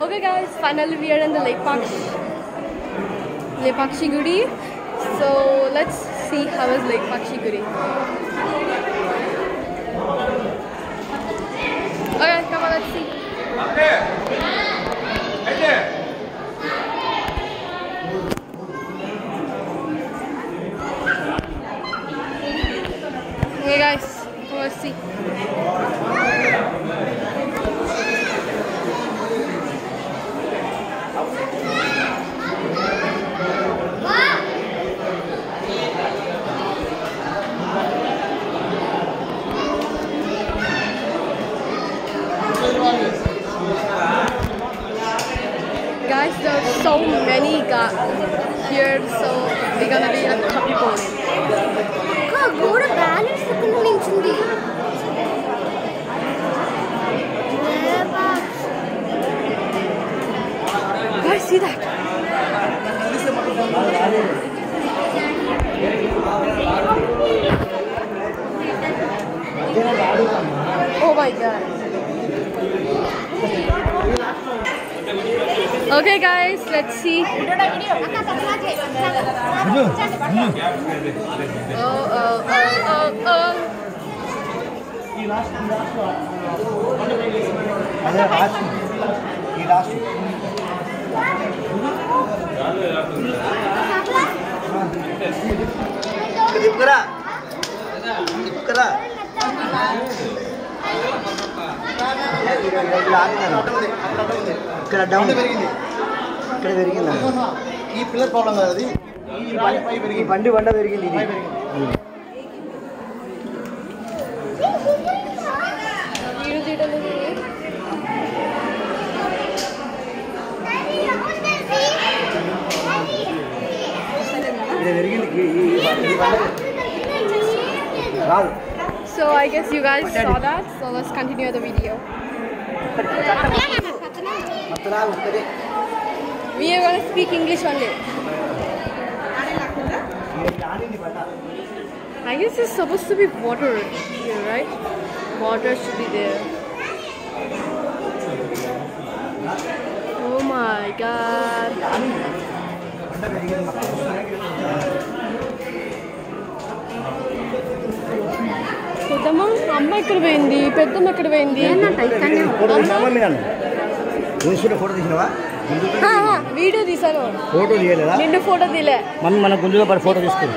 Okay guys, finally we are in the Lepakshi Gudi. So let's see how is Lepakshi Gudi. Okay, come on, let's see. Hey guys, come let's see. Guys, there are so many here, so we're gonna be a couple pony. Go to balance the convention. Guys, see that? Oh my god. Okay guys, let's see. Oh. ఇక్కడ down పెరిగింది ఇక్కడ పెరిగింది ఈ pillar problem కాదు అది ఈ బండి బండ పెరిగింది So I guess you guys saw that, so let's continue the video. We are going to speak English only. I guess it's supposed to be water here, right? Water should be there. Oh my god. పెద్దమ్మ అమ్మ ఎక్కడ పోయింది పెద్దమ్మ ఎక్కడ పోయింది video తీసాను photo తీయలేదా నిండు photo తీలే మన గుంజుగా పడి ఫోటో తీసుకుని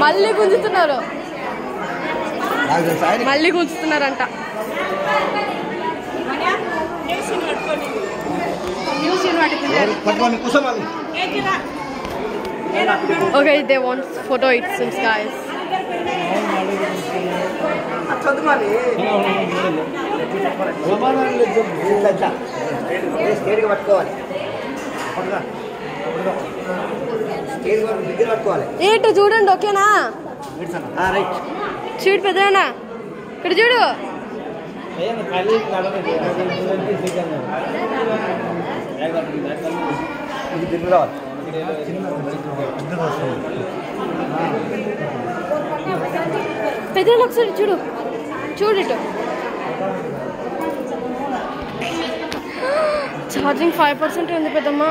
మళ్ళీ గుంజుతున్నారు మళ్ళీ గుంజుతున్నారంట Okay, they want photo it seems guys. ఏంటో చూడండి ఓకేనా చూడు పెద్దనా ఇక్కడ చూడు పెద్దలు ఒకసారి చూడు చూడు ఇటు ఛార్జింగ్ 5% ఉంది పెద్దమ్మా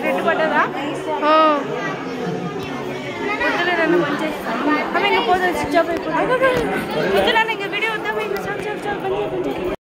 రెండు పడ్డదా ఇంకా పోతుంది స్విచ్ ఆఫ్ అయిపోతుంది